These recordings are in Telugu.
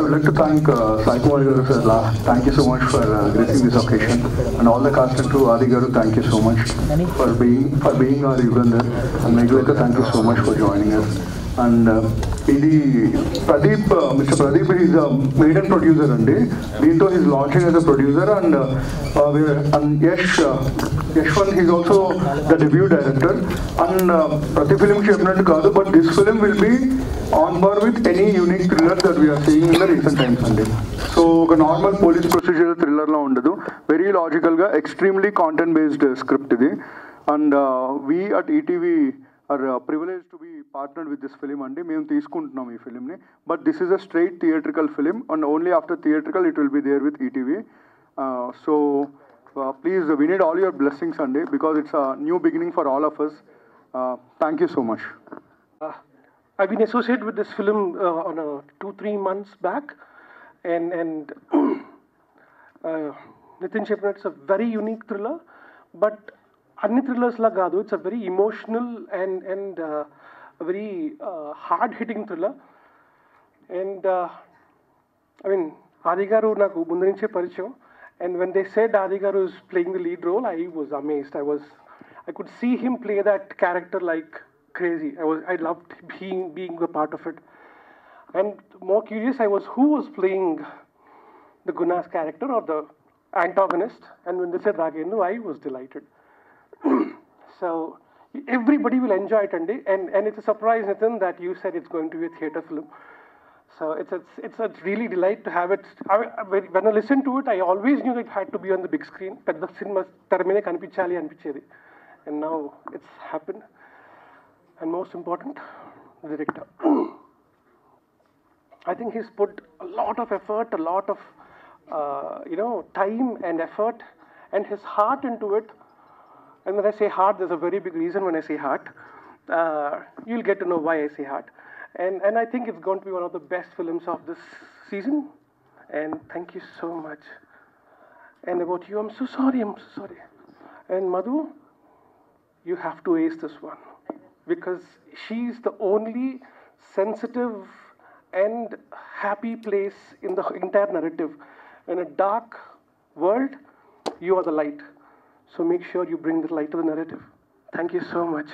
would like to thank Sai Kumar Garu sir. Thank you so much for gracing this occasion, and all the cast and crew. Adi Garu, thank you so much for being our Yugandhar, and Meghalika, thank you so much for joining us. And Pradeep, Mr. Pradeep is a maiden producer andi. Deento he is launching as a producer, and Yashwant, he is also the debut director. And Prati film cheppinattu kaadu, but this film will be on par with any unique thriller that we are seeing in the recent times andi. So a normal police procedural thriller la undadu, very logical ga, extremely content based script idi. And we at ETV are privileged to be partnered with this film andi. మేము తీసుకుంటున్నాం ఈ film ని, but this is a straight theatrical film, and only after theatrical it will be there with ETV. So please, we need all your blessings andi, because it's a new beginning for all of us. Thank you so much. I've been associated with this film on 2-3 months back, and Nitin Chepnat, it's a very unique thriller, but అన్ని థ్రిల్లర్స్ లా కాదు, it's a very emotional and very hard hitting thriller. And I mean ఆది గారు నాకు ముందు నుంచే పరిచయం, and when they said Aadi garu is playing the lead role, I was amazed. I could see him play that character like crazy. I loved being a part of it. And more curious I was, who was playing the Guna's character or the antagonist, and when they said Raghenu, I was delighted. So everybody will enjoy it, and it's a surprise, Nitin, that you said it's going to be a theatre film. So it's a really delight to have it. When I listened to it, I always knew it had to be on the big screen. Pedda cinema teramine kanipichali anpichedi, and now it's happened. And most important, the director. I think he's put a lot of effort, a lot of time and effort, and his heart into it. And when I say heart, there's a very big reason when I say heart. You'll get to know why I say heart. And I think it's going to be one of the best films of this season. And thank you so much. And about you, I'm so sorry. And Madhu, you have to ace this one, because she's the only sensitive and happy place in the entire narrative. In a dark world, you are the light. So make sure you bring the light to the narrative. Thank you so much.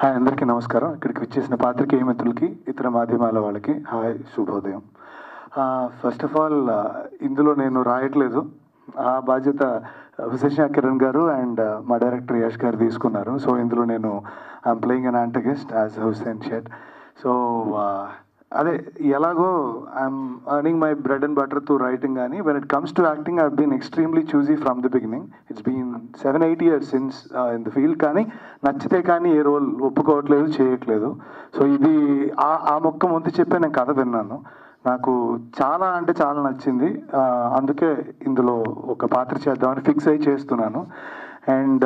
Hi, అందరికీ నమస్కారం. ఇక్కడికి వచ్చేసిన పాత్రికేయ మిత్రులకి, ఇతర మాధ్యమాల వాళ్ళకి హాయ్, శుభోదయం. ఫస్ట్ ఆఫ్ ఆల్, ఇందులో నేను రాయట్లేదు, ఆ బాధ్యత హుసేన్ కిరణ్ గారు అండ్ మా డైరెక్టర్ యష్ గారు తీసుకున్నారు. సో ఇందులో నేను I'm playing an antagonist as Hussain షెడ్. సో అదే ఎలాగో I'm earning my bread and butter to writing, కానీ when it comes to acting I been extremely choosy from the beginning. It's been 7-8 years since in the field, కానీ నచ్చితే కానీ ఏ రోల్ ఒప్పుకోవట్లేదు, చేయట్లేదు. సో ఇది ఆ మొక్క ముందు చెప్పే నేను కథ విన్నాను, నాకు చాలా అంటే చాలా నచ్చింది. అందుకే ఇందులో ఒక పాత్ర చేద్దామని ఫిక్స్ అయ్యి చేస్తున్నాను. అండ్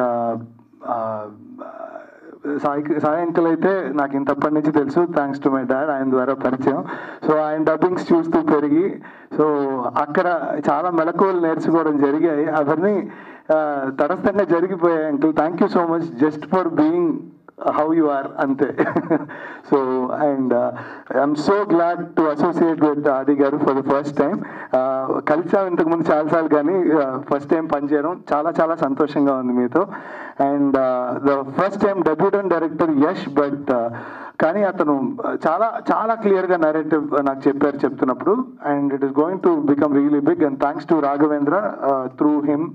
సాయి అంకుల్ అయితే నాకు ఇంతప్పటి నుంచి తెలుసు, థ్యాంక్స్ టు మై డాడ్, ఆయన ద్వారా పరిచయం. సో ఆయన డబ్బింగ్స్ చూస్తూ పెరిగి, సో అక్కడ చాలా మెలకువలు నేర్చుకోవడం జరిగాయి. అవన్నీ తటస్థంగా జరిగిపోయాయి. Uncle, thank you so much just for being how you are ante. So and I'm so glad to associate with Adi garu for the first time. Kalisa intaku mundu chaala saalu gaani first time pan cheyadam chaala chaala santoshanga undi meeto. And the first time debutant director Yash, but కానీ అతను చాలా చాలా క్లియర్గా నరేటివ్ నాకు చెప్తున్నప్పుడు, and it is going to become really big. And thanks to Raghavendra, through him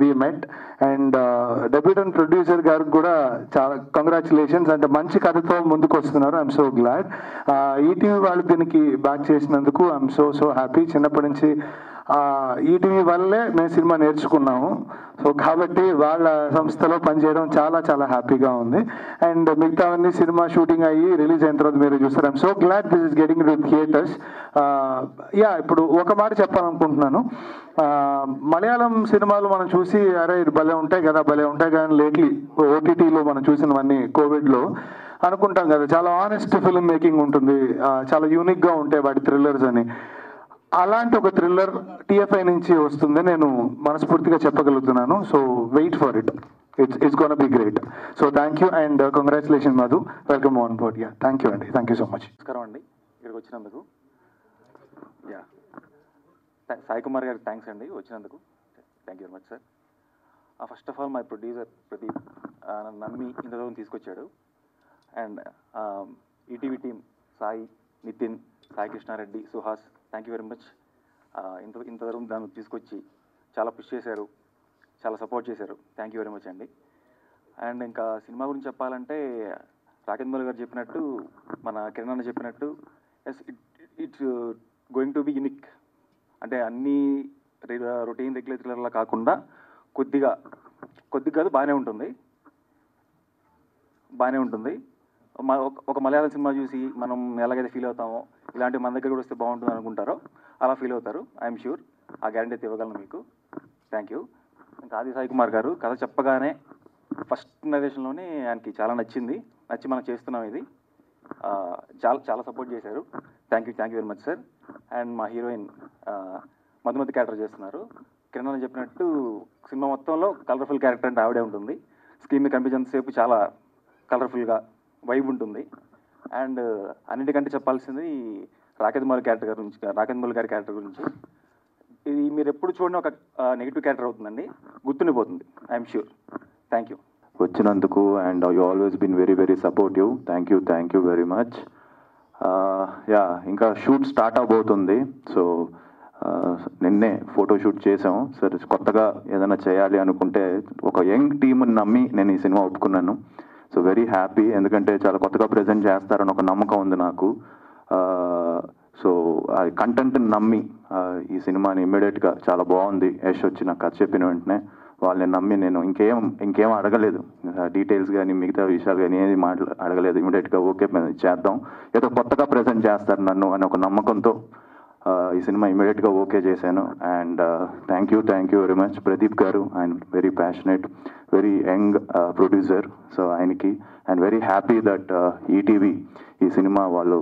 we met. And debutante producer గారికి కూడా చాలా కంగ్రాచులేషన్స్, అంటే మంచి కథతో ముందుకు వస్తున్నారు. I'm so glad. ఈటీవీ వాళ్ళు దీనికి బ్యాక్ చేసినందుకు ఐఎమ్ సో హ్యాపీ. చిన్నప్పటి నుంచి ఈటీవీ వల్లే మేము సినిమా నేర్చుకున్నాము. సో కాబట్టి వాళ్ళ సంస్థలో పనిచేయడం చాలా చాలా హ్యాపీగా ఉంది. అండ్ మిగతావన్నీ సినిమా షూటింగ్ అయ్యి రిలీజ్ అయిన తర్వాత మీరు చూస్తారు. I'm so glad this is getting to theatres. ఇప్పుడు ఒక మాట చెప్పాలనుకుంటున్నాను. మలయాళం సినిమాలు మనం చూసి అరే ఇది భలే ఉంటాయి కదా, భలే ఉంటాయి కానీ లేట్లీ ఓటీటీలో మనం చూసినవన్నీ కోవిడ్లో అనుకుంటాం కదా, చాలా ఆనెస్ట్ ఫిల్మ్ మేకింగ్ ఉంటుంది, చాలా యూనిక్గా ఉంటాయి వాటి థ్రిల్లర్స్ అని. అలాంటి ఒక థ్రిల్లర్ టీఎఫ్ఐ నుంచి వస్తుంది నేను మనస్ఫూర్తిగా చెప్పగలుగుతున్నాను. So wait for it, it's gonna be great. So thank you and congratulation Madhu, welcome on board. Thank you అండి, థ్యాంక్ యూ సో మచ్. నమస్కారం అండి, ఇక్కడికి వచ్చినందుకు. యా, సాయి కుమార్ గారికి థ్యాంక్స్ అండి వచ్చినందుకు. Thank you very much sir. First of all my producer Pradeep నన్ను నమ్మి ఇంత దూరం తీసుకొచ్చాడు. And ETV team Sai, Nitin, Sai Krishnareddy, Suhas, thank you very much. ఇంత దూరం దాన్ని తీసుకొచ్చి చాలా పుష్ చేశారు, చాలా సపోర్ట్ చేశారు. థ్యాంక్ యూ వెరీ మచ్ అండి. అండ్ ఇంకా సినిమా గురించి చెప్పాలంటే రాకేంద్ర గారు చెప్పినట్టు, మన కిరణ్ అన్న చెప్పినట్టు, it's going to be unique. అంటే అన్ని రొటీన్ రెగ్యులర్ థ్రిల్లర్లా కాకుండా కొద్దిగా కాదు బాగానే ఉంటుంది. ఒక మలయాళం సినిమా చూసి మనం ఎలాగైతే ఫీల్ అవుతామో ఇలాంటి మన దగ్గర కూడా వస్తే బాగుంటుంది అనుకుంటారో అలా ఫీల్ అవుతారు. ఐఎమ్ ష్యూర్, ఆ గ్యారంటీ అయితే ఇవ్వగలను మీకు. Thank you. ఇంకా ఆది సాయి కుమార్ గారు కథ చెప్పగానే ఫస్ట్ నరేషన్లోనే ఆయనకి చాలా నచ్చి మనం చేస్తున్నాం ఇది. చాలా సపోర్ట్ చేశారు. Thank you very much sir. And మా హీరోయిన్ మధుమతి క్యారెక్టర్ చేస్తున్నారు. కిరణ్ అని చెప్పినట్టు సినిమా మొత్తంలో కలర్ఫుల్ క్యారెక్టర్ అంటే ఆవిడే ఉంటుంది. స్క్రీన్ మీద కనిపించేంతసేపు చాలా కలర్ఫుల్గా వైబ్ ఉంటుంది. అండ్ అన్నిటికంటే చెప్పాల్సింది రాకేంద్ర గారి క్యారెక్టర్ గురించి. ఇది మీరు ఎప్పుడు చూడని ఒక నెగిటివ్ క్యారెక్టర్ అవుతుందండి, గుర్తుండిపోతుంది. I'm sure. థ్యాంక్ యూ వచ్చినందుకు. And you always been very very supportive. Thank you very much. Yeah, ఇంకా షూట్ స్టార్ట్ అవబోతుంది. సో నిన్నే ఫోటోషూట్ చేసాం సార్. కొత్తగా ఏదైనా చేయాలి అనుకుంటే ఒక యంగ్ టీమ్ని నమ్మి నేను ఈ సినిమా ఒప్పుకున్నాను. సో వెరీ హ్యాపీ, ఎందుకంటే చాలా కొత్తగా ప్రజెంట్ చేస్తారని ఒక నమ్మకం ఉంది నాకు. సో ఆ కంటెంట్ని నమ్మి ఈ సినిమాని ఇమ్మీడియట్గా చాలా బాగుంది యష్ వచ్చి నాకు కథ చెప్పిన వెంటనే వాళ్ళని నమ్మి నేను ఇంకేం అడగలేదు, డీటెయిల్స్ కానీ మిగతా విషయాలు కానీ ఏది అడగలేదు. ఇమ్మీడియట్గా ఓకే చేద్దాం, ఏదో కొత్తగా ప్రజెంట్ చేస్తారు నన్ను అని ఒక నమ్మకంతో ఈ సినిమా ఇమ్మీడియట్గా ఓకే చేశాను. And thank you very much Pradeep గారు. ఆయన very passionate, very young producer. So ఆయనకి and very happy that ETV ఈ సినిమా వాళ్ళు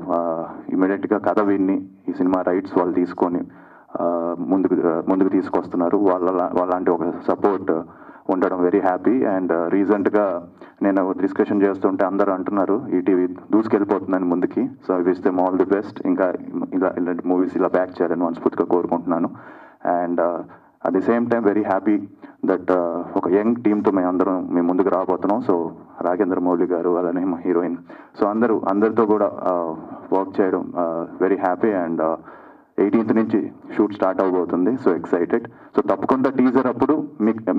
ఇమ్మీడియట్గా కథ విన్ని ఈ సినిమా రైట్స్ వాళ్ళు తీసుకొని ముందుకు తీసుకొస్తున్నారు. వాళ్ళంటి ఒక సపోర్ట్ ఉండడం వెరీ హ్యాపీ. అండ్ రీసెంట్గా నేను డిస్కషన్ చేస్తుంటే అందరూ అంటున్నారు ఈటీవీ దూసుకెళ్ళిపోతుందని ముందుకి. So I wish them all the best. ఇంకా ఇలాంటి మూవీస్ ఇలా బ్యాక్ చేయాలని మనస్ఫూర్తిగా కోరుకుంటున్నాను. And at the same time very happy that ఒక యంగ్ టీమ్తో మేము ముందుకు రాబోతున్నాం. సో రాఘేంద్ర మౌళి గారు అలానే మా హీరోయిన్, సో అందరితో కూడా వర్క్ చేయడం వెరీ హ్యాపీ. అండ్ 18th నుంచి షూట్ స్టార్ట్ అవబోతుంది. So excited. సో తప్పకుండా టీజర్ అప్పుడు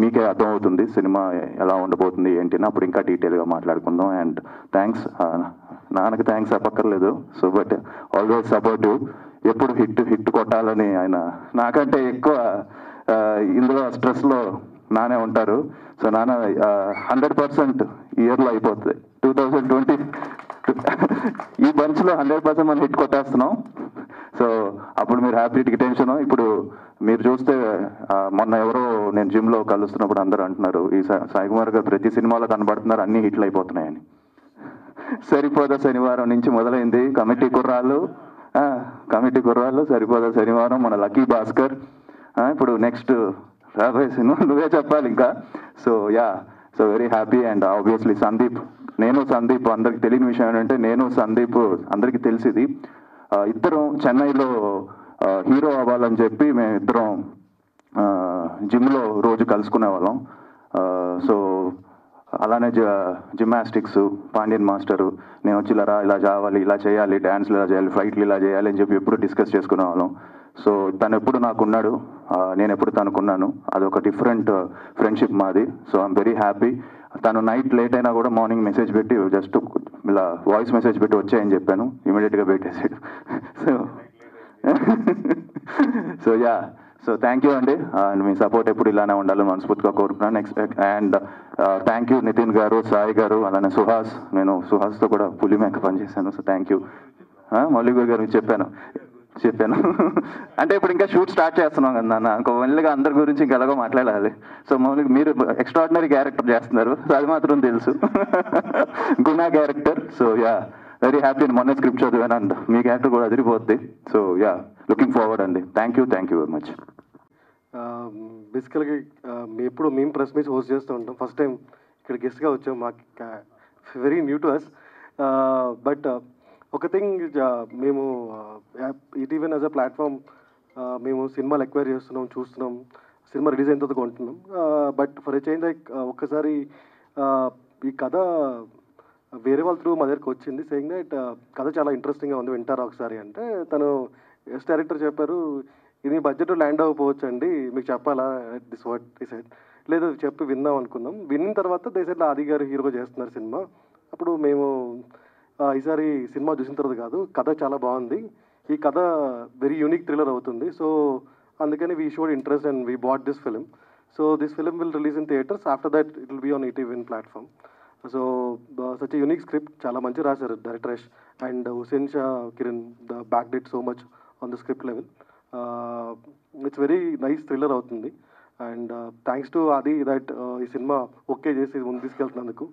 మీకే అర్థమవుతుంది సినిమా ఎలా ఉండబోతుంది ఏంటి, అప్పుడు ఇంకా డీటెయిల్గా మాట్లాడుకుందాం. అండ్ థ్యాంక్స్, నాన్నకి థ్యాంక్స్ చెప్పక్కర్లేదు. సో బట్ ఆల్వేస్ సపోర్టివ్, ఎప్పుడు హిట్ కొట్టాలని ఆయన నాకంటే ఎక్కువ ఇందులో స్ట్రెస్లో నానే ఉంటారు. సో నాన్న 100% ఇయర్లో అయిపోతుంది. 2020 ఈ బంచ్లో 100% మనం హిట్ కొట్టేస్తున్నాం. సో అప్పుడు మీరు హ్యాపీకి టెన్షన్. ఇప్పుడు మీరు చూస్తే మొన్న ఎవరో నేను జిమ్లో కలుస్తున్నప్పుడు అందరూ అంటున్నారు ఈ సాయి కుమార్ గారు ప్రతి సినిమాలో కనబడుతున్నారు, అన్నీ హిట్లు అయిపోతున్నాయని. సరిపోదా శనివారం నుంచి మొదలైంది కమిటీ కుర్రాళ్ళు, సరిపోదా శనివారం, మన లక్కీ భాస్కర్. ఇప్పుడు నెక్స్ట్ రాబోయే సినిమా నువ్వే చెప్పాలి ఇంకా. So yeah, so very happy. And obviously Sandeep అందరికి తెలియని విషయం ఏంటంటే నేను సందీప్ అందరికీ తెలిసింది ఇద్దరం చెన్నైలో హీరో అవ్వాలని చెప్పి మేము ఇద్దరం జిమ్లో రోజు కలుసుకునే వాళ్ళం. సో అలానే జిమ్నాస్టిక్స్ పాండ్యన్ మాస్టరు నేను వచ్చి ఇలా చేయాలి, డ్యాన్స్లు ఇలా చేయాలి, ఫైట్లు ఇలా చేయాలి అని చెప్పి ఎప్పుడు డిస్కస్ చేసుకునే వాళ్ళం. సో తను ఎప్పుడు నాకున్నాడు, నేను ఎప్పుడు తనుకున్నాను. అదొక డిఫరెంట్ ఫ్రెండ్షిప్ మాది. So I'm very happy. తను నైట్ లేట్ అయినా కూడా మార్నింగ్ మెసేజ్ పెట్టి జస్ట్ ఇలా వాయిస్ మెసేజ్ పెట్టి వచ్చాయని చెప్పాను, ఇమీడియట్గా పెట్టేసాడు. So yeah, so thank you అండి. అండ్ మీ సపోర్ట్ ఎప్పుడు ఇలానే ఉండాలని మనస్ఫూర్తిగా కోరుకున్నాను. అండ్ థ్యాంక్ యూ నితిన్ గారు, సాయి గారు, అలానే సుహాస్. నేను సుహాస్తో కూడా పులి మేక పనిచేశాను. So thank you. మౌలిక్ గారు చెప్పాను అంటే ఇప్పుడు ఇంకా షూట్ స్టార్ట్ చేస్తున్నాం కదా నాన్న, ఇంకో మళ్ళీగా అందరి గురించి ఇంకా ఎలాగో మాట్లాడాలి. సో మౌలిక్ మీరు ఎక్స్ట్రాడినరీ క్యారెక్టర్ చేస్తున్నారు, సో అది మాత్రం తెలుసు. Guna character. So yeah, very happy. మొన్న స్క్రిప్ట్ చదివాను అండ్ మీ క్యారెక్టర్ కూడా అదిరిపోద్ది. సో యా, లుకింగ్ ఫార్వర్డ్ అండి. Thank you very much. బేసికల్గా మేము ప్రెస్ మీట్స్ హోస్ట్ చేస్తూ ఉంటాం. ఫస్ట్ టైం ఇక్కడ గెస్ట్గా వచ్చాం, మాకు very new to us. But ఒక థింగ్ మేము ఈటీవీన్ యాజ్ అ ప్లాట్ఫామ్ మేము సినిమాలు ఎక్వైర్ చేస్తున్నాం, చూస్తున్నాం, సినిమా రిలీజ్ అయిన తర్వాత కొంటున్నాం. But for a change like ఒక్కసారి ఈ కథ వేరే వాళ్ళ త్రూ మా దగ్గరికి వచ్చింది, సేయింగ్ దట్ కథ చాలా ఇంట్రెస్టింగ్గా ఉంది, వింటారా ఒకసారి అంటే తను ఎస్ డైరెక్టర్ చెప్పారు, ఇది బడ్జెట్ ల్యాండ్ అవ్వకపోవచ్చు అండి, మీకు చెప్పాలా దిస్ వాట్ ఈ సైడ్ లేదు చెప్పి విన్నాం అనుకున్నాం. విన్న తర్వాత దేశంలో ఆది గారు హీరోగా చేస్తున్నారు సినిమా. అప్పుడు మేము ఈసారి సినిమా చూసిన తర్వాత కాదు, కథ చాలా బాగుంది, ఈ కథ వెరీ యూనిక్ థ్రిల్లర్ అవుతుంది, సో అందుకని we showed interest and we bought this film. So this film will release in theatres, after that it will be on ETV platform. So such unique script, చాలా మంచి రాశారు director Yash and Hussain Shah Kiran back did so much on the script level. It's very nice thriller అవుతుంది and thanks to Aadi that ఈ సినిమా ఓకే చేసి ముందు తీసుకెళ్తున్నందుకు.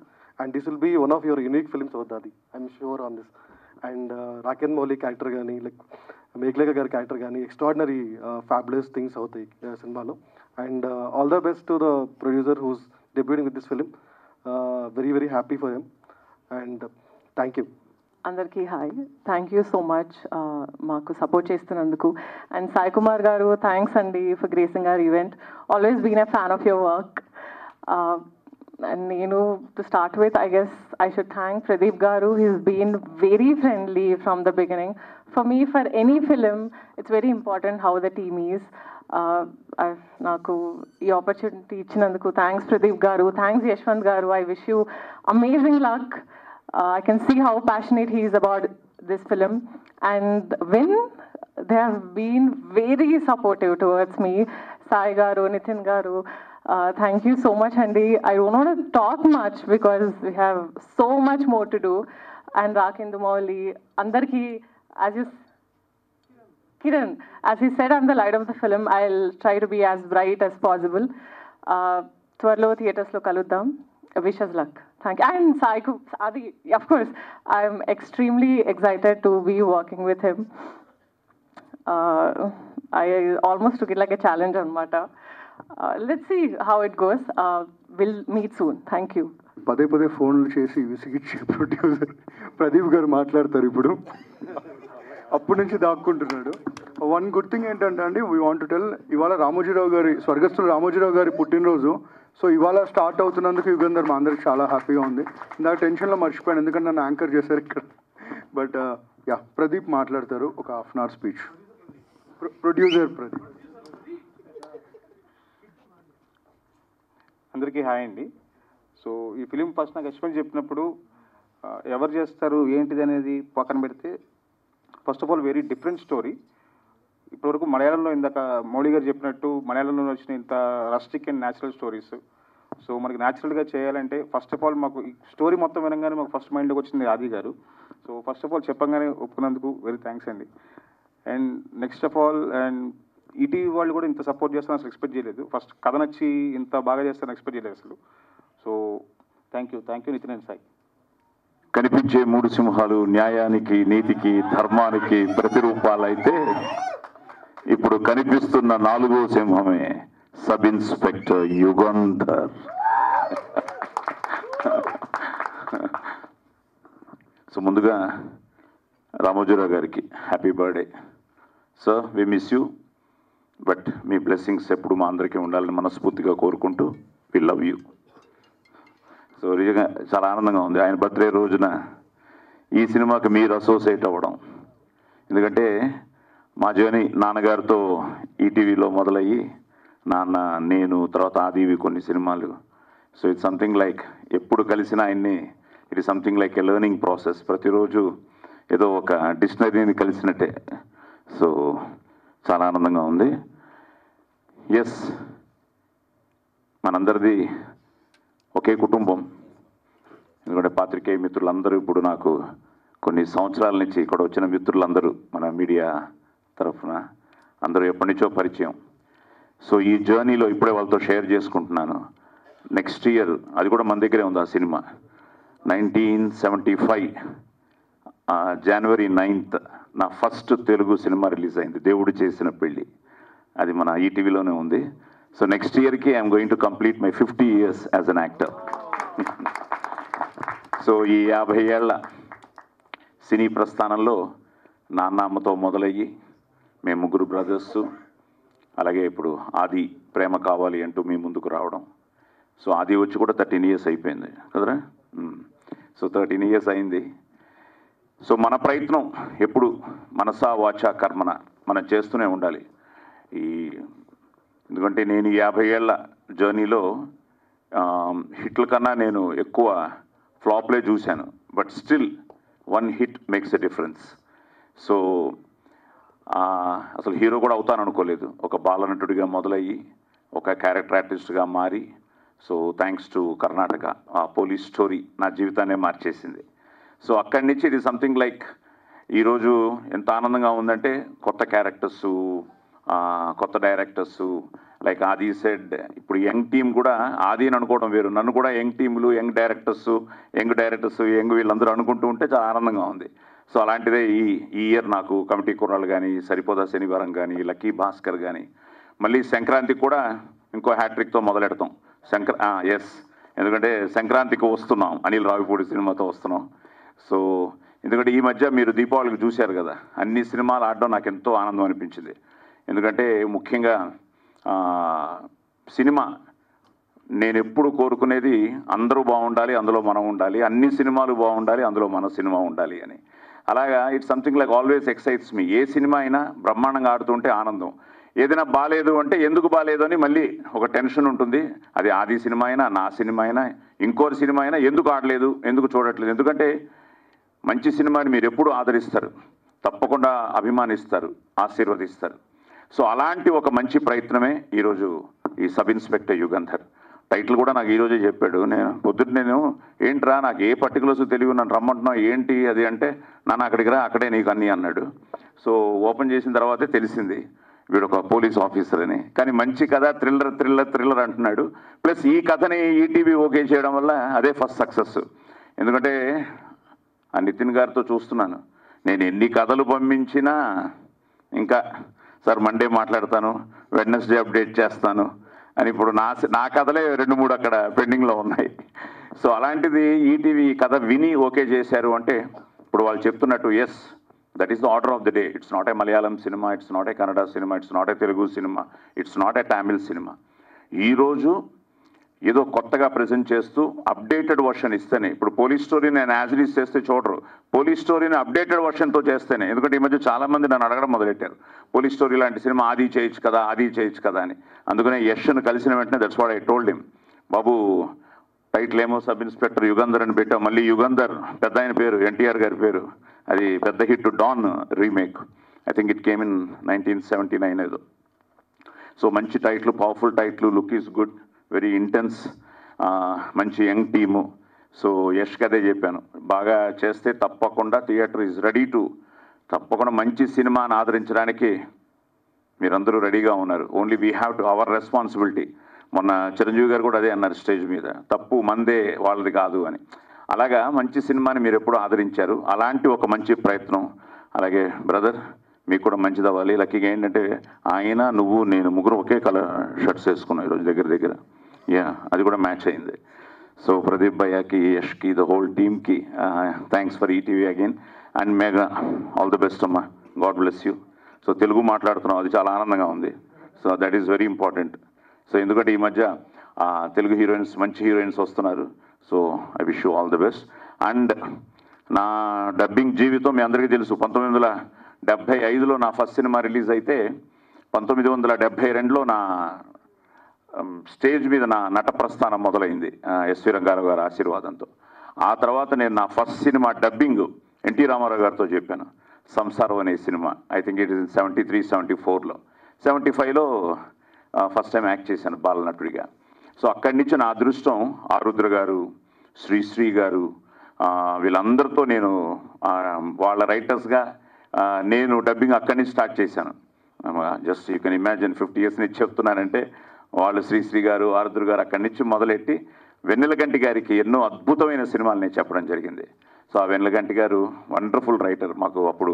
And this will be one of your unique films అవుతుంది, I'm sure on this. And రాకేన్ మౌలి క్యారెక్టర్ కానీ లైక్ మేఘలేఖ గారి క్యారెక్టర్ కానీ ఎక్స్ట్రాడినరీ ఫ్యాబులస్ థింగ్స్ అవుతాయి సినిమాలో. And all the best to the producer who's debuting with this film, very very happy for him and thank you. అందరికీ hi, thank you so much మాకు సపోర్ట్ చేస్తున్నందుకు. అండ్ సాయి కుమార్ గారు థ్యాంక్స్ అండి for gracing our event, always been a fan of your work. And నేను to start with I guess I should thank Pradeep గారు, he's been very friendly from the beginning. For మీ for any film it's very important how the team is. నాకు ఈ ఆపర్చునిటీ ఇచ్చినందుకు థ్యాంక్స్ ప్రదీప్ గారు, థ్యాంక్స్ యశ్వంత్ గారు. I wish you amazing luck. I can see how passionate he is about this film, and when they have been very supportive towards me, Sai garu, Nitin garu, thank you so much. Andi, I don't want to talk much because we have so much more to do. And Rakendu Mauli, andarki, as you Kiran, as he said, I'm the light of the film. I'll try to be as bright as possible. Twarlo theaters lo kaluddam. Wish us luck. Thank you. And Sai, Adi, of course, I'm extremely excited to be working with him. I almost took it like a challenge on Mata. Let's see how it goes. We'll meet soon. Thank you. పదే పదే ఫోన్లు చేసి విసిగిచ్చే ప్రొడ్యూసర్ ప్రదీప్ గారు మాట్లాడతారు ఇప్పుడు, అప్పటి నుంచి దాక్కుంటున్నాడు. వన్ గుడ్ థింగ్ ఏంటంటే అండి, వీ వాంట్ టు టెల్, ఇవాళ రామోజీరావు గారి స్వర్గస్థులు రామోజీరావు గారి పుట్టినరోజు. సో ఇవాళ స్టార్ట్ అవుతున్నందుకు యుగంధర్ మా అందరికి చాలా హ్యాపీగా ఉంది. ఇందాక టెన్షన్లో మర్చిపోయాను ఎందుకంటే నన్ను యాంకర్ చేశారు ఇక్కడ. బట్ యా, ప్రదీప్ మాట్లాడతారు ఒక half an hour speech. Producer Pradeep. అందరికీ హాయ్ అండి. సో ఈ ఫిలిం ఫస్ట్ నాకు యశ్వంత్ చెప్పినప్పుడు ఎవరు చేస్తారు ఏంటిది అనేది పక్కన పెడితే, first of all very different story. ఇప్పటివరకు మలయాళంలో ఇందాక మౌళి గారు చెప్పినట్టు మలయాళంలో వచ్చిన ఇంత rustic and natural stories. So మనకి న్యాచురల్గా చేయాలంటే ఫస్ట్ ఆఫ్ ఆల్ మాకు ఈ స్టోరీ మొత్తం వినగానే మాకు ఫస్ట్ మైండ్లోకి వచ్చింది ఆది గారు. సో ఫస్ట్ ఆఫ్ ఆల్ చెప్పగానే ఒప్పుకున్నందుకు వెరీ థ్యాంక్స్ అండి. And next of all, and ETV వాళ్ళు కూడా ఇంత సపోర్ట్ చేస్తారని అసలు ఎక్స్పెక్ట్ చేయలేదు. ఫస్ట్ కథ నచ్చి ఇంత బాగా చేస్తారని ఎక్స్పెక్ట్ చేయలేదు అసలు. So thank you Nitin and Sai. కనిపించే మూడు సింహాలు న్యాయానికి, నీతికి, ధర్మానికి ప్రతిరూపాలైతే ఇప్పుడు కనిపిస్తున్న నాలుగో సింహమే సబ్ ఇన్స్పెక్టర్ యుగంధర్. సో ముందుగా రామోజీరావు గారికి happy birthday sir. We miss you, but మీ బ్లెస్సింగ్స్ ఎప్పుడు మా అందరికీ ఉండాలని మనస్ఫూర్తిగా కోరుకుంటూ వి లవ్ యూ. సో నిజంగా చాలా ఆనందంగా ఉంది ఆయన బర్త్డే రోజున ఈ సినిమాకి మీరు అసోసియేట్ అవ్వడం. ఎందుకంటే మా జర్నీ నాన్నగారితో ఈటీవీలో మొదలయ్యి నాన్న, నేను, తర్వాత ఆదివి కొన్ని సినిమాలు. సో ఇట్స్ సంథింగ్ లైక్ ఎప్పుడు కలిసిన ఆయన్ని it is something like a learning process. ప్రతిరోజు ఏదో ఒక డిక్షనరీని కలిసినట్టే. సో చాలా ఆనందంగా ఉంది. ఎస్, మనందరిది ఒకే కుటుంబం. ఎందుకంటే పాత్రికేయ మిత్రులందరూ ఇప్పుడు నాకు కొన్ని సంవత్సరాల నుంచి ఇక్కడ వచ్చిన మిత్రులందరూ మన మీడియా తరఫున అందరూ ఎప్పటి నుంచో పరిచయం. సో ఈ జర్నీలో ఇప్పుడే వాళ్ళతో షేర్ చేసుకుంటున్నాను. నెక్స్ట్ ఇయర్ అది కూడా మన దగ్గరే ఉంది ఆ సినిమా. 1975 January 9th నా ఫస్ట్ తెలుగు సినిమా రిలీజ్ అయింది, దేవుడు చేసిన పెళ్ళి. అది మన ఈటీవీలోనే ఉంది. సో నెక్స్ట్ ఇయర్కి I'm going to complete my 50 years as an actor. So ఈ 50 ఏళ్ల సినీ ప్రస్థానంలో నాన్న అమ్మతో మొదలయ్యి మేము ముగ్గురు బ్రదర్స్, అలాగే ఇప్పుడు ఆది ప్రేమ కావాలి అంటూ మీ ముందుకు రావడం. సో ఆది వచ్చి కూడా 13 years అయిపోయింది కదరా. సో 13 years అయింది. సో మన ప్రయత్నం ఎప్పుడు మనసా వాచా కర్మన మనం చేస్తూనే ఉండాలి. ఎందుకంటే నేను 50 ఏళ్ల జర్నీలో హిట్ల కన్నా నేను ఎక్కువ ఫ్లాప్లే చూశాను. But still 1 hit makes a difference. So అసలు హీరో కూడా అవుతాను అనుకోలేదు. ఒక బాలనటుడిగా మొదలయ్యి ఒక క్యారెక్టర్ ఆర్టిస్ట్గా మారి, సో థ్యాంక్స్ టు కర్ణాటక ఆ పోలీస్ స్టోరీ నా జీవితాన్నే మార్చేసింది. సో అక్కడి నుంచి ఇది సంథింగ్ లైక్ ఈరోజు ఎంత ఆనందంగా ఉందంటే కొత్త క్యారెక్టర్స్, కొత్త డైరెక్టర్స్ లైక్ ఆది సెడ్, ఇప్పుడు యంగ్ టీం కూడా ఆది అని అనుకోవడం వేరు, నన్ను కూడా యంగ్ టీములు, యంగ్ డైరెక్టర్స్ వీళ్ళందరూ అనుకుంటూ ఉంటే చాలా ఆనందంగా ఉంది. సో అలాంటిదే ఈ ఇయర్ నాకు కమిటీ కుర్రాలు కానీ, సరిపోదా శనివారం కానీ, లక్కీ భాస్కర్ కానీ, మళ్ళీ సంక్రాంతికి కూడా ఇంకో హ్యాట్రిక్తో మొదలెడతాం. ఎస్, ఎందుకంటే సంక్రాంతికి వస్తున్నాం, అనిల్ రావిపూడి సినిమాతో వస్తున్నాం. సో ఎందుకంటే ఈ మధ్య మీరు దీపావళికి చూశారు కదా, అన్ని సినిమాలు ఆడడం నాకు ఎంతో ఆనందం అనిపించింది. ఎందుకంటే ముఖ్యంగా సినిమా నేను ఎప్పుడు కోరుకునేది అందరూ బాగుండాలి, అందులో మనం ఉండాలి, అన్ని సినిమాలు బాగుండాలి, అందులో మన సినిమా ఉండాలి అని. అలాగా it's something like always excites me. A cinema అయినా బ్రహ్మాండంగా ఆడుతుంటే ఆనందం, ఏదైనా బాగాలేదు అంటే ఎందుకు బాగాలేదు అని మళ్ళీ ఒక టెన్షన్ ఉంటుంది. అది ఆది సినిమా అయినా, నా సినిమా అయినా, ఇంకోరి సినిమా అయినా ఎందుకు ఆడలేదు, ఎందుకు చూడట్లేదు. ఎందుకంటే మంచి సినిమాని మీరు ఎప్పుడు ఆదరిస్తారు, తప్పకుండా అభిమానిస్తారు, ఆశీర్వదిస్తారు. సో అలాంటి ఒక మంచి ప్రయత్నమే ఈరోజు ఈ సబ్ ఇన్స్పెక్టర్ యుగంధర్. టైటిల్ కూడా నాకు ఈరోజే చెప్పాడు. నేను ఏంట్రా నాకు ఏ పర్టికులర్స్ తెలియదు, నన్ను రమ్మంటున్నావు ఏంటి అది అంటే, నన్ను అక్కడికి రా, అక్కడే నీకు అన్నీ అన్నాడు. సో ఓపెన్ చేసిన తర్వాతే తెలిసింది వీడు ఒక పోలీస్ ఆఫీసర్ అని. కానీ మంచి కథ, థ్రిల్లర్ అంటున్నాడు. ప్లస్ ఈ కథని ఈటీవీ ఓకే చేయడం వల్ల అదే ఫస్ట్ సక్సెస్. ఎందుకంటే ఆ నితిన్ గారితో చూస్తున్నాను, నేను ఎన్ని కథలు పంపించినా ఇంకా సార్ మండే మాట్లాడతాను, వెడ్నెస్డే అప్డేట్ చేస్తాను అని ఇప్పుడు నా కథలే 2-3 అక్కడ పెండింగ్లో ఉన్నాయి. సో అలాంటిది ఈటీవీ కథ విని ఓకే చేశారు అంటే ఇప్పుడు వాళ్ళు చెప్తున్నట్టు yes, that is the order of the day. It's not a Malayalam cinema, it's not a Kannada cinema, it's not a Telugu cinema, it's not a Tamil cinema. ఈరోజు ఏదో కొత్తగా ప్రజెంట్ చేస్తూ అప్డేటెడ్ వర్షన్ ఇస్తేనే, ఇప్పుడు పోలీస్ స్టోరీ నేను యాజ్ ఇట్ ఈస్ చేస్తే చూడరు, పోలీస్ స్టోరీని అప్డేటెడ్ వర్షన్తో చేస్తేనే. ఎందుకంటే ఈ మధ్య చాలామంది నన్ను అడగడం మొదలెట్టారు, పోలీస్ స్టోరీ లాంటి సినిమా ఆది చేయొచ్చు కదా అని. అందుకనే యష్ను కలిసిన వెంటనే that's what I told him, Babu title ఏమో సబ్ ఇన్స్పెక్టర్ యుగంధర్ అని పెట్టాం, మళ్ళీ యుగంధర్ పెద్ద ఆయన పేరు ఎన్టీఆర్ గారి పేరు, అది పెద్ద hit Don remake, I think it came in 1979 ఏదో. సో మంచి title, powerful title, look is good, very intense, మంచి యంగ్ టీము. సో యష్కి అదే చెప్పాను, బాగా చేస్తే తప్పకుండా థియేటర్ ఈజ్ రెడీ టు, తప్పకుండా మంచి సినిమాని ఆదరించడానికి మీరందరూ రెడీగా ఉన్నారు. Only we have to our responsibility. మొన్న చిరంజీవి గారు కూడా అదే అన్నారు స్టేజ్ మీద, తప్పు మందే వాళ్ళది కాదు అని. అలాగా మంచి సినిమాని మీరు ఎప్పుడు ఆదరించారు, అలాంటి ఒక మంచి ప్రయత్నం. అలాగే బ్రదర్ మీకు కూడా మంచిది అవ్వాలి. లక్కీగా ఏంటంటే ఆయన, నువ్వు, నేను ముగ్గురు ఒకే కలర్ షర్ట్స్ వేసుకున్నాం ఈరోజు దగ్గర. అది కూడా మ్యాచ్ అయింది. సో ప్రదీప్ భయ్యాకి, యష్కి, ద హోల్ టీమ్కి thanks for ETV again. And Megha, all the best అమ్మా, God bless you. So Telugu మాట్లాడుతున్నాం, అది చాలా ఆనందంగా ఉంది. So that is very important. So ఎందుకంటే ఈ మధ్య తెలుగు హీరోయిన్స్, మంచి హీరోయిన్స్ వస్తున్నారు. So I wish you all the best. And నా డబ్బింగ్ జీవితం మీ అందరికీ తెలుసు. 1975లో నా ఫస్ట్ సినిమా రిలీజ్ అయితే 1972లో నా స్టేజ్ మీద నా నట ప్రస్థానం మొదలైంది ఎస్వి రంగారావు గారి ఆశీర్వాదంతో. ఆ తర్వాత నేను నా ఫస్ట్ సినిమా డబ్బింగ్ ఎన్టీ రామారావు గారితో చెప్పాను, సంసారం అనే సినిమా. ఐ థింక్ ఇట్ ఇస్ 73, 74లో. 75లో ఫస్ట్ టైం యాక్ట్ చేశాను బాలనటుడిగా. సో అక్కడి నుంచి నా అదృష్టం ఆరుద్ర గారు, శ్రీశ్రీ గారు, వీళ్ళందరితో నేను వాళ్ళ రైటర్స్గా నేను డబ్బింగ్ అక్కడి నుంచి స్టార్ట్ చేశాను. Just you can imagine 50 years నుంచి చెప్తున్నానంటే వాళ్ళు శ్రీశ్రీ గారు, ఆరుద్ర గారు అక్కడి నుంచి మొదలెట్టి వెన్నెలకంటి గారికి ఎన్నో అద్భుతమైన సినిమాలు నేను చెప్పడం జరిగింది. సో ఆ వెన్నెలకంటి గారు వండర్ఫుల్ రైటర్. మాకు అప్పుడు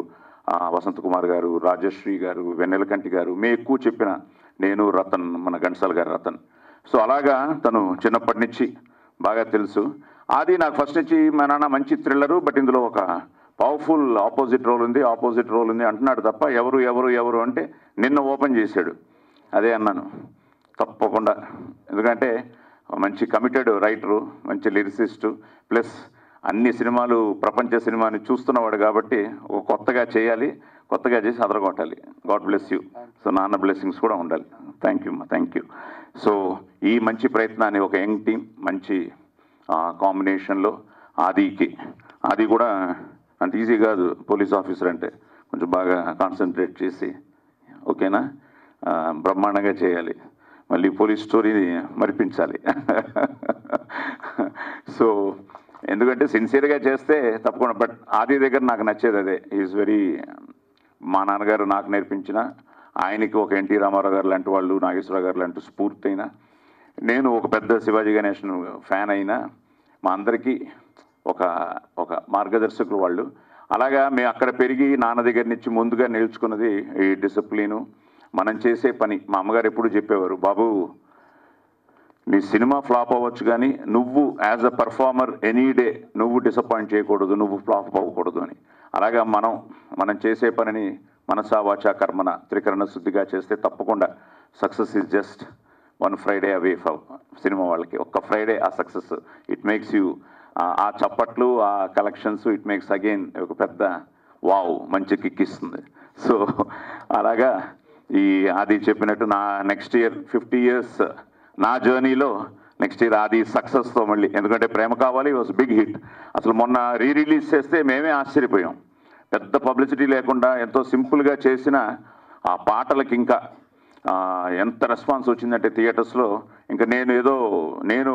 వసంత్ కుమార్ గారు, రాజశ్రీ గారు, వెన్నెలకంటి గారు, మేము ఎక్కువ చెప్పిన నేను, రతన్, మన ఘంటసాల గారు రతన్. సో అలాగా తను చిన్నప్పటి నుంచి బాగా తెలుసు. అది నాకు ఫస్ట్ నుంచి మా నాన్న మంచి థ్రిల్లరు, బట్ ఇందులో ఒక పవర్ఫుల్ ఆపోజిట్ రోల్ ఉంది అంటున్నాడు తప్ప ఎవరు అంటే నిన్న ఓపెన్ చేశాడు. అదే అన్నాను, తప్పకుండా. ఎందుకంటే మంచి కమిటెడ్ రైటరు, మంచి లిరిసిస్టు, ప్లస్ అన్ని సినిమాలు ప్రపంచ సినిమాని చూస్తున్నవాడు కాబట్టి కొత్తగా చేయాలి, కొత్తగా చేసి అదరగొట్టాలి. God bless you. సో నాన్న బ్లెస్సింగ్స్ కూడా ఉండాలి. Thank you. సో ఈ మంచి ప్రయత్నాన్ని ఒక యంగ్ టీం మంచి కాంబినేషన్లో ఆది కూడా అంత ఈజీ కాదు. పోలీస్ ఆఫీసర్ అంటే కొంచెం బాగా కాన్సన్ట్రేట్ చేసి ఓకేనా బ్రహ్మాండంగా చేయాలి. మళ్ళీ పోలీస్ స్టోరీని మరిపించాలి. సో ఎందుకంటే సిన్సియర్గా చేస్తే తప్పకుండా. బట్ ఆది దగ్గర నాకు నచ్చేది అదే. ఈజ్ వెరీ, మా నాన్నగారు నాకు నేర్పించిన, ఆయనకి ఒక ఎన్టీ రామారావు గారు లాంటి వాళ్ళు, నాగేశ్వరరావు గారు లాంటి స్ఫూర్తి అయినా, నేను ఒక పెద్ద శివాజీ గణేషన్ ఫ్యాన్ అయినా, మా అందరికీ ఒక మార్గదర్శకులు వాళ్ళు. అలాగా మేము అక్కడ పెరిగి నాన్న దగ్గర నుంచి ముందుగా నేర్చుకున్నది ఈ డిసిప్లిను, మనం చేసే పని. మా అమ్మగారు ఎప్పుడు చెప్పేవారు, బాబు నీ సినిమా ఫ్లాప్ అవ్వచ్చు కానీ నువ్వు as a performer any day నువ్వు డిసప్పాయింట్ చేయకూడదు, నువ్వు ఫ్లాప్ అవ్వకూడదు అని. అలాగా మనం చేసే పనిని మనసా వాచా కర్మన త్రికరణ శుద్ధిగా చేస్తే తప్పకుండా success is just 1 Friday away for cinema వాళ్ళకి. ఒక్క ఫ్రైడే ఆ సక్సెస్, ఇట్ మేక్స్ యూ, ఆ చప్పట్లు, ఆ కలెక్షన్స్, ఇట్ మేక్స్ అగైన్ ఒక పెద్ద వావ్, మంచి కిక్ ఇస్తుంది. సో అలాగా ఈ ఆది చెప్పినట్టు నా నెక్స్ట్ ఇయర్ 50 years నా జర్నీలో నెక్స్ట్ ఇయర్ ఆది సక్సెస్తో మళ్ళీ. ఎందుకంటే ప్రేమ కావాలి వాజ్ బిగ్ హిట్. అసలు మొన్న రిలీజ్ చేస్తే మేమే ఆశ్చర్యపోయాం. పెద్ద పబ్లిసిటీ లేకుండా ఎంతో సింపుల్గా చేసిన ఆ పాటలకి ఇంకా ఎంత రెస్పాన్స్ వచ్చిందంటే థియేటర్స్లో. ఇంకా నేను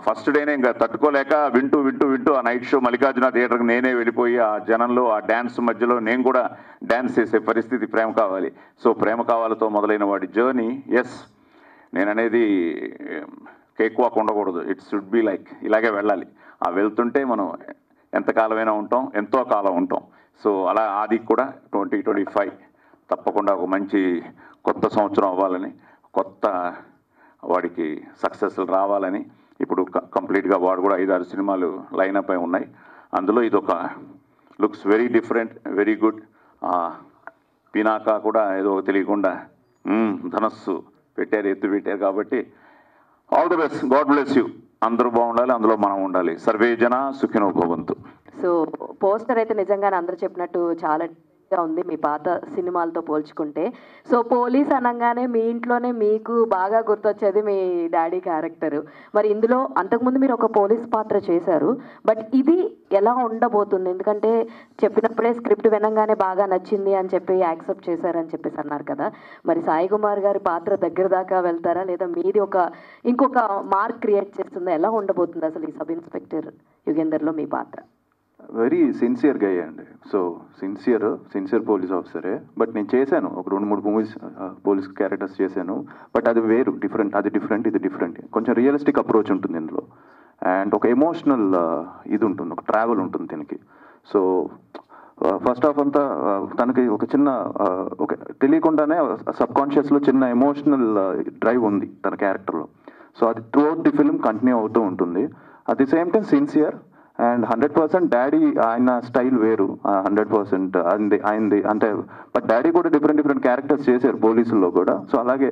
ఫస్ట్ డేనే ఇంకా తట్టుకోలేక వింటూ ఆ నైట్ షో మల్లికార్జున థియేటర్కి నేనే వెళ్ళిపోయి ఆ జనంలో ఆ డ్యాన్స్ మధ్యలో నేను కూడా డ్యాన్స్ చేసే పరిస్థితి ప్రేమ కావాలి. సో ప్రేమ కావాలతో మొదలైన వాడి జర్నీ. ఎస్, నేను అనేది కేక్ వాక్ ఉండకూడదు, ఇట్ షుడ్ బి లైక్ ఇలాగే వెళ్ళాలి. ఆ వెళ్తుంటే మనం ఎంతకాలమైనా ఉంటాం, ఎంతో కాలం ఉంటాం. సో అలా ఆది కూడా 2025 తప్పకుండా ఒక మంచి కొత్త సంవత్సరం అవ్వాలని, కొత్త వాడికి సక్సెస్లు రావాలని. ఇప్పుడు కంప్లీట్గా వాడు కూడా 5-6 సినిమాలు లైనప్ అయి ఉన్నాయి. అందులో ఇదొక looks very different, very good. Pinaka కూడా ఏదో తెలియకుండా ధనస్సు ఎత్తు పెట్టారు కాబట్టి all the best. God bless you. అందరూ బాగుండాలి, అందులో మనం ఉండాలి. సర్వే జన సుఖినో భవంతు. సో పోస్టర్ అయితే నిజంగానే అందరూ చెప్పినట్టు చాలా ఉంది మీ పాత సినిమాలతో పోల్చుకుంటే. సో పోలీస్ అనగానే మీ ఇంట్లోనే మీకు బాగా గుర్తొచ్చేది మీ డాడీ క్యారెక్టర్. మరి ఇందులో అంతకుముందు మీరు ఒక పోలీస్ పాత్ర చేశారు, బట్ ఇది ఎలా ఉండబోతుంది? ఎందుకంటే చెప్పినప్పుడే స్క్రిప్ట్ వినంగానే బాగా నచ్చింది అని చెప్పి యాక్సెప్ట్ చేశారని చెప్పేసి అన్నారు కదా. మరి సాయి కుమార్ గారి పాత్ర దగ్గర దాకా వెళ్తారా, లేదా మీది ఇంకొక మార్క్ క్రియేట్ చేస్తుందా? ఎలా ఉండబోతుంది అసలు ఈ సబ్ ఇన్స్పెక్టర్ యుగేందర్లో మీ పాత్ర? వెరీ సిన్సియర్గా అయ్యండి. సో సిన్సియర్ పోలీస్ ఆఫీసరే. బట్ నేను చేశాను ఒక 2-3 మూవీస్ పోలీస్ క్యారెక్టర్స్ చేశాను. బట్ అది వేరు, డిఫరెంట్. అది డిఫరెంట్, ఇది డిఫరెంట్. కొంచెం రియలిస్టిక్ అప్రోచ్ ఉంటుంది ఇందులో. అండ్ ఒక ఎమోషనల్ ఇది ఉంటుంది, ఒక ట్రావెల్ ఉంటుంది దీనికి. సో ఫస్ట్ హాఫ్ అంతా తనకి ఒక చిన్న ఒక తెలియకుండానే సబ్కాన్షియస్లో చిన్న ఎమోషనల్ డ్రైవ్ ఉంది తన క్యారెక్టర్లో. సో అది త్రూఅవుట్ ది ఫిల్మ్ కంటిన్యూ అవుతూ ఉంటుంది. At the same time sincere and 100% daddy ఆయన స్టైల్ వేరు. 100% ఆయనది అంటే. బట్ డాడీ కూడా డిఫరెంట్ క్యారెక్టర్స్ చేశారు పోలీసుల్లో కూడా. సో అలాగే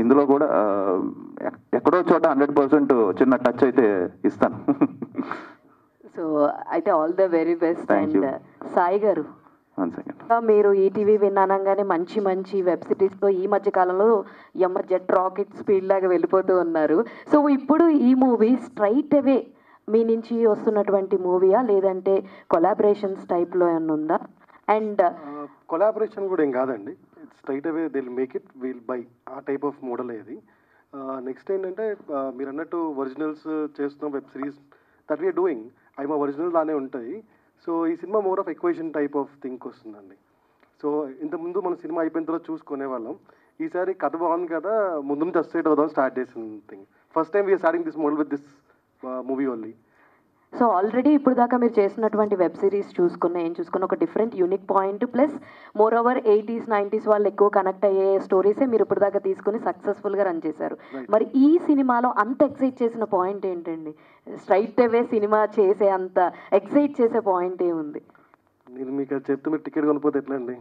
ఇందులో కూడా ఎక్కడో చోట 100% చిన్న టచ్ అయితే ఇస్తాను. సో అయితే all the very best. And Sai గారు, మీరు ఈటీవీ విన్నానంగానే మంచి వెబ్ సిరీస్తో ఈ మధ్య కాలంలో జెట్ రాకెట్ స్పీడ్ లాగా వెళ్ళిపోతూ ఉన్నారు. సో ఇప్పుడు ఈ మూవీ స్ట్రైట్ అవే మీ నుంచి వస్తున్నటువంటి మూవీయా, లేదంటే కొలాబరేషన్స్ టైప్లో ఏమన్నా ఉందా? అండ్ కొలాబరేషన్ కూడా ఏం కాదండి, straight away they will make it, will buy ఆ టైప్ ఆఫ్ మోడల్ ఇది. నెక్స్ట్ ఏంటంటే మీరు అన్నట్టు ఒరిజినల్స్ చేస్తున్న web series that we're doing, అవి మా ఒరిజినల్ లానే ఉంటాయి. సో ఈ cinema more of equation type of think వస్తుందండి. సో ఇంతకుముందు మన సినిమా అయిపోయిన తర్వాత చూసుకునే వాళ్ళం, ఈసారి కథ బాగుంది కదా ముందు నుంచి అస్ట్రేట్ అవుదాం స్టార్ట్ చేసిన thing. First time we're starting this model with this movie only. So already ఇప్పుడు దాకా మీరు చేసినటువంటి వెబ్ సిరీస్ చూసుకున్న ఒక different unique point, plus more over 80s 90s వాళ్ళు ఎక్కువ కనెక్ట్ అయ్యే స్టోరీసే మీరు ఇప్పుడు దాకా తీసుకుని సక్సెస్ఫుల్గా రన్ చేశారు. మరి ఈ సినిమాలో అంత ఎక్సైట్ చేసిన పాయింట్ ఏంటండి? స్ట్రైట్ అవే సినిమా చేసే అంత ఎక్సైట్ చేసే పాయింట్ ఏముంది? నేను మీకు అది చెప్తే మీరు టికెట్ కొనిపోతే ఎట్లా అండి?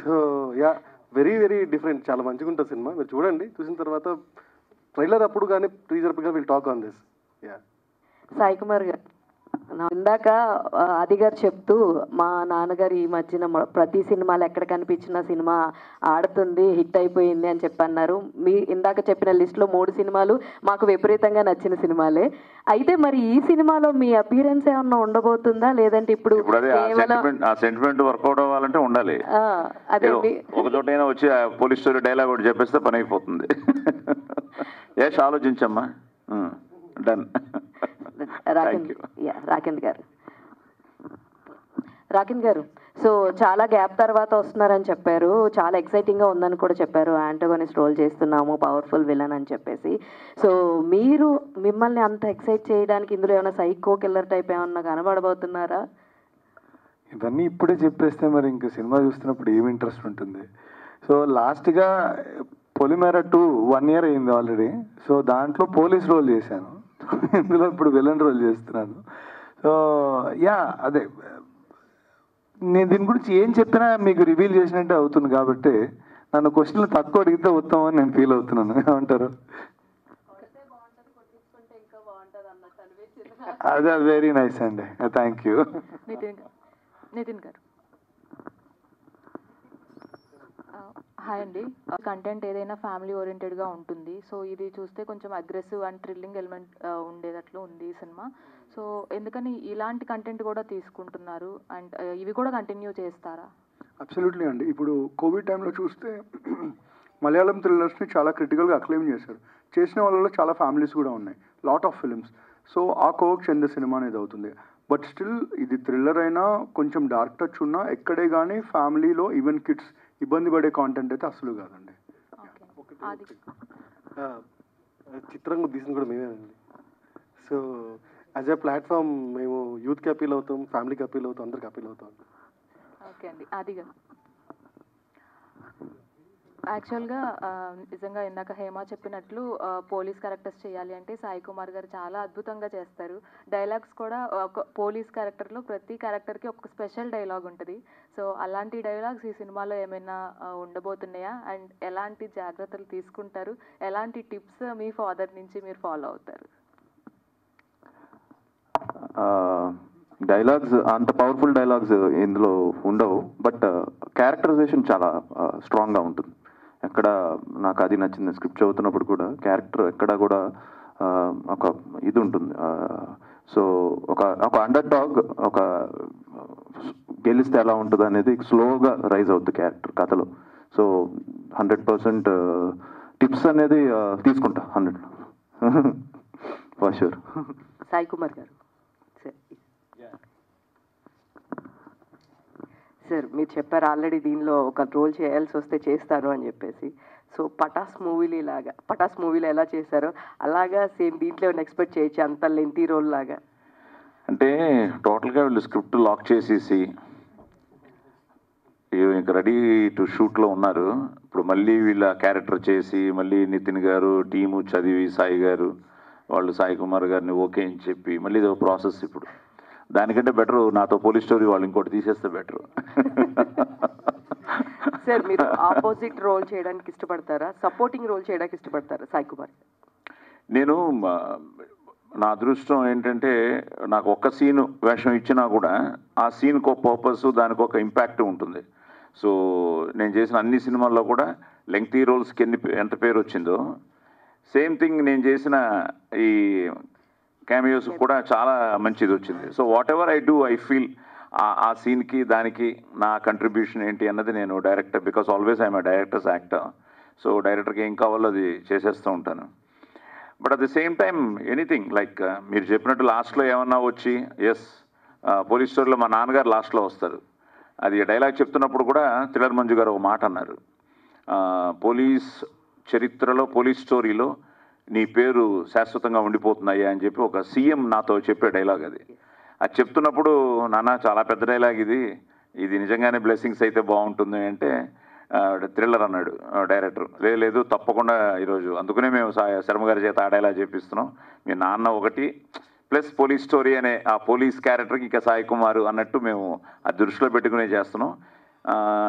So yeah, very very different. చాలా మంచిగా ఉంటుంది సినిమా. మీరు చూడండి, చూసిన తర్వాత ట్రైలర్ అప్పుడు కానీ టీజర్ అప్పుడు కానీ will talk on this. Yeah. Sai Kumar గారు, ఇందాక ఆది గారు చెప్తూ మా నాన్నగారు ఈ మధ్యన ప్రతి సినిమాలు ఎక్కడ కనిపించిన సినిమా ఆడుతుంది, హిట్ అయిపోయింది అని చెప్పన్నారు. మీ ఇందాక చెప్పిన లిస్ట్లో 3 సినిమాలు మాకు విపరీతంగా నచ్చిన సినిమాలే. అయితే మరి ఈ సినిమాలో మీ అపియరెన్స్ ఏమన్నా ఉండబోతుందా, లేదంటే ఇప్పుడు సెంటిమెంట్ వర్కౌట్ అవ్వాలంటే ఉండాలి. అదే ఒక చోటైనా వచ్చి పోలీస్ స్టోరీ డైలాగ్ ఒకటి చెప్పేస్తే పని అయిపోతుంది. యశ్ ఆలోచించమ్మా. డన్. రాకింద్ గారు, సో చాలా గ్యాప్ తర్వాత వస్తున్నారని చెప్పారు. చాలా ఎక్సైటింగ్గా ఉందని కూడా చెప్పారు. యాంటోగనిస్ట్ రోల్ చేస్తున్నాము, పవర్ఫుల్ విలన్ అని చెప్పేసి. సో మీరు మిమ్మల్ని అంత ఎక్సైట్ చేయడానికి ఇందులో ఏమైనా సైకో కిల్లర్ టైప్ ఏమన్నా కనబడబోతున్నారా? ఇవన్నీ ఇప్పుడే చెప్పేస్తే మరి ఇంకా సినిమా చూస్తున్నప్పుడు ఏమి ఇంట్రెస్ట్ ఉంటుంది. సో లాస్ట్గా పొలిమేర 2 1 year అయింది ఆల్రెడీ. సో దాంట్లో పోలీస్ రోల్ చేశాను, ఇందులో ఇప్పుడు విలన్ రోల్ చేస్తున్నాను. సో యా, అదే నేను దీని గురించి ఏం చెప్పినా మీకు రివీల్ చేసినట్టే అవుతుంది. కాబట్టి నన్ను క్వశ్చన్లు తక్కువ అడిగితే ఉత్తమని నేను ఫీల్ అవుతున్నాను. ఏమంటారు? అదే వెరీ నైస్ అండి, థ్యాంక్ యూ. నితిన్ గారు, హాయ్ అండి. కంటెంట్ ఏదైనా ఫ్యామిలీ ఓరియంటెడ్గా ఉంటుంది. సో ఇది చూస్తే కొంచెం అగ్రెసివ్ అండ్ థ్రిల్లింగ్ ఎలిమెంట్ ఉండేటట్లు ఉంది ఈ సినిమా. సో ఎందుకని ఇలాంటి కంటెంట్ కూడా తీసుకుంటున్నారు అండ్ ఇవి కూడా కంటిన్యూ చేస్తారా? అబ్సల్యూట్లీ అండి. ఇప్పుడు కోవిడ్ టైంలో చూస్తే మలయాళం థ్రిల్లర్స్ని చాలా క్రిటికల్గా అక్లెయిమ్ చేశారు. చేసిన వాళ్ళలో చాలా ఫ్యామిలీస్ కూడా ఉన్నాయి, లాట్ ఆఫ్ ఫిల్మ్స్. సో ఆ కోవకు చెందే సినిమా అనేది అవుతుంది. బట్ స్టిల్ ఇది థ్రిల్లర్ అయినా కొంచెం డార్క్ టచ్ ఉన్నా ఎక్కడే కానీ ఫ్యామిలీలో ఈవెన్ కిడ్స్ ఇబ్బంది పడే కాంటెంట్ అయితే అసలు కాదండి. చిత్రంగా తీసింది కూడా మేమేనండి. సో యాజ్ ఎ ప్లాట్ఫామ్ మేము యూత్కి అపీల్ అవుతాం, ఫ్యామిలీకి అపీల్ అవుతాం, అందరికి అపీల్ అవుతాం. ఓకే అండి. ఆదిగా, యాక్చువల్గా నిజంగా ఇందాక హేమ చెప్పినట్లు పోలీస్ క్యారెక్టర్స్ చేయాలి అంటే సాయి కుమార్ గారు చాలా అద్భుతంగా చేస్తారు. డైలాగ్స్ కూడా ఒక పోలీస్ క్యారెక్టర్లో ప్రతి క్యారెక్టర్కి ఒక స్పెషల్ డైలాగ్ ఉంటుంది. సో అలాంటి డైలాగ్స్ ఈ సినిమాలో ఏమైనా ఉండబోతున్నాయా అండ్ ఎలాంటి జాగ్రత్తలు తీసుకుంటారు, ఎలాంటి టిప్స్ మీ ఫాదర్ నుంచి మీరు ఫాలో అవుతారు? డైలాగ్స్ అంత పవర్ఫుల్ డైలాగ్స్ ఇందులో ఉండవు, బట్ క్యారెక్టరైజేషన్ చాలా స్ట్రాంగ్గా ఉంటుంది. ఎక్కడ నాకు అది నచ్చింది, స్క్రిప్ట్ చదువుతున్నప్పుడు కూడా క్యారెక్టర్ ఎక్కడ కూడా ఒక ఇది ఉంటుంది. సో ఒక అండర్ డాగ్ ఒక గెలిస్తే ఎలా ఉంటుంది అనేది స్లోగా రైజ్ అవుతుంది క్యారెక్టర్ కథలో. సో 100% టిప్స్ అనేది తీసుకుంటా 100 ఫర్ షూర్. సాయి కుమార్ గారు, సార్ మీరు చెప్పారు ఆల్రెడీ దీనిలో ఒక రోల్ చేయాల్సి వస్తే చేస్తాను అని చెప్పేసి. సో పటాస్ మూవీలో ఎలా చేశారో అలాగా సేమ్ దీంట్లో ఎక్స్పెక్ట్ చేయొచ్చు అంత లెంతీ రోల్ లాగా? అంటే టోటల్గా వీళ్ళు స్క్రిప్ట్ లాక్ చేసేసి ఇంక రెడీ టు షూట్లో ఉన్నారు. ఇప్పుడు మళ్ళీ వీళ్ళ క్యారెక్టర్ చేసి మళ్ళీ నితిన్ గారు టీము చదివి సాయి గారు వాళ్ళు సాయి కుమార్ గారిని ఓకే అని చెప్పి మళ్ళీ ఇది ప్రాసెస్. ఇప్పుడు దానికంటే బెటర్ నాతో పోలీస్ స్టోరీ వాళ్ళు ఇంకోటి తీసేస్తే బెటర్. సార్ మీరు ఆపోజిట్ రోల్ చేయడానికి ఇష్టపడతారా, సపోర్టింగ్ రోల్ చేయడానికి ఇష్టపడతారా సాయి కుమార్? నేను నా అదృష్టం ఏంటంటే నాకు ఒక్క సీన్ వేషం ఇచ్చినా కూడా ఆ సీన్కి ఒక పర్పస్, దానికి ఒక ఇంపాక్ట్ ఉంటుంది. సో నేను చేసిన అన్ని సినిమాల్లో కూడా లెంగ్తీ రోల్స్కి ఎంత పేరు వచ్చిందో సేమ్ థింగ్ నేను చేసిన ఈ క్యామియోస్ కూడా చాలా మంచిది వచ్చింది. So what ever I do I feel ఆ సీన్కి దానికి నా కంట్రిబ్యూషన్ ఏంటి అన్నది నేను director, because always I'm a directors actor. So డైరెక్టర్కి ఏం కావాలో అది చేసేస్తూ ఉంటాను. But at the same time anything like మీరు చెప్పినట్టు లాస్ట్లో ఏమన్నా వచ్చి ఎస్ పోలీస్ స్టోరీలో మా నాన్నగారు లాస్ట్లో వస్తారు. అది డైలాగ్ చెప్తున్నప్పుడు కూడా థ్రిల్లర్ మంజు గారు ఒక మాట అన్నారు, పోలీస్ చరిత్రలో పోలీస్ స్టోరీలో నీ పేరు శాశ్వతంగా ఉండిపోతున్నాయా అని చెప్పి ఒక సీఎం నాతో చెప్పే డైలాగ్. అది చెప్తున్నప్పుడు నాన్న చాలా పెద్ద డైలాగ్ ఇది నిజంగానే బ్లెస్సింగ్స్ అయితే బాగుంటుంది అంటే థ్రిల్లర్ అన్నాడు డైరెక్టర్. లేదు తప్పకుండా ఈరోజు అందుకనే మేము శర్మ గారి చేత ఆ డైలాగ్ చెప్పిస్తున్నాం. మీ నాన్న ఒకటి, ప్లస్ పోలీస్ స్టోరీ అనే ఆ పోలీస్ క్యారెక్టర్కి ఇక సాయి కుమార్ అన్నట్టు మేము ఆ దృష్టిలో పెట్టుకునే చేస్తున్నాం.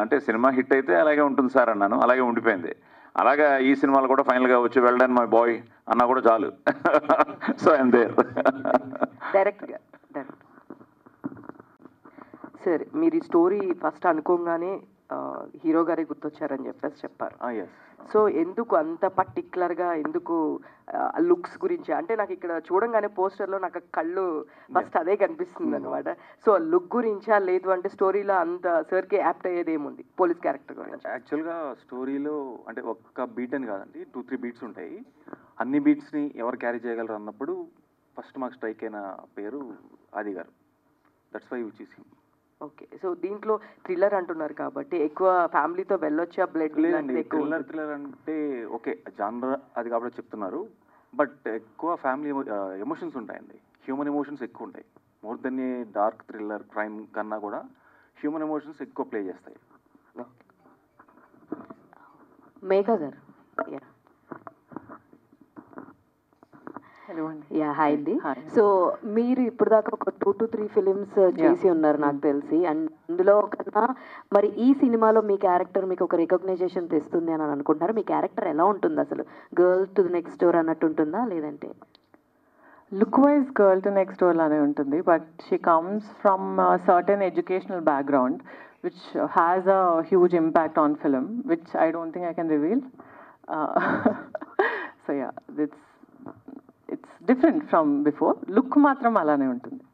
అంటే సినిమా హిట్ అయితే అలాగే ఉంటుంది సార్ అన్నాను, అలాగే ఉండిపోయింది. అలాగా ఈ సినిమాలు కూడా ఫైనల్గా వచ్చి వెల్ డన్ మై బాయ్ అన్నా కూడా చాలు. So I'm there. డైరెక్ట్గా సార్, మీరు ఈ స్టోరీ ఫస్ట్ అనుకోగానే హీరో గారే గుర్తొచ్చారని చెప్పారు. సో ఎందుకు అంత పర్టిక్యులర్గా, ఎందుకు లుక్స్ గురించి? అంటే నాకు ఇక్కడ చూడంగానే పోస్టర్లో నాకు కళ్ళు ఫస్ట్ అదే కనిపిస్తుంది అనమాట. సో లుక్ గురించా, లేదు అంటే స్టోరీలో అంత సార్కి యాప్ట్ అయ్యేది ఏముంది పోలీస్ క్యారెక్టర్ గురించి? యాక్చువల్గా స్టోరీలో అంటే ఒక్క బీట్ అని కాదండి, 2-3 బీట్స్ ఉంటాయి. అన్ని బీట్స్ని ఎవరు క్యారీ చేయగలరు అన్నప్పుడు ఫస్ట్ మాకు స్ట్రైక్ అయిన పేరు Aadi garu. That's why which is him. Okay, so దీంట్లో థ్రిల్లర్ అంటున్నారు కాబట్టి ఎక్కువ ఫ్యామిలీతో వెళ్ళొచ్చా? బ్లడ్ లేదండి, థ్రిల్లర్ అంటే ఓకే జానర్ అది కాబట్టి చెప్తున్నారు. బట్ ఎక్కువ ఫ్యామిలీ ఎమోషన్స్ ఉంటాయండి, హ్యూమన్ ఎమోషన్స్ ఎక్కువ ఉంటాయి. మోర్ దెన్ ఏ డార్క్ థ్రిల్లర్ క్రైమ్ కన్నా కూడా హ్యూమన్ ఎమోషన్స్ ఎక్కువ ప్లే చేస్తాయి. మేఘా గారు. యా, హాయ్ అండి. సో మీరు ఇప్పుడు దాకా ఒక 2 to 3 ఫిలిమ్స్ చేసి ఉన్నారు నాకు తెలిసి. అండ్ అందులో కన్నా మరి ఈ సినిమాలో మీ క్యారెక్టర్ మీకు ఒక రికగ్నైజేషన్ తెస్తుంది అని అనుకుంటున్నారు. మీ క్యారెక్టర్ ఎలా ఉంటుంది అసలు? Girl to the next door అన్నట్టు ఉంటుందా, లేదంటే? Look wise girl to next door లానే ఉంటుంది, but she comes from certain educational background which has a huge impact on film, which I don't think I can reveal. So yeah, it's different from before. Look matram alane untundi.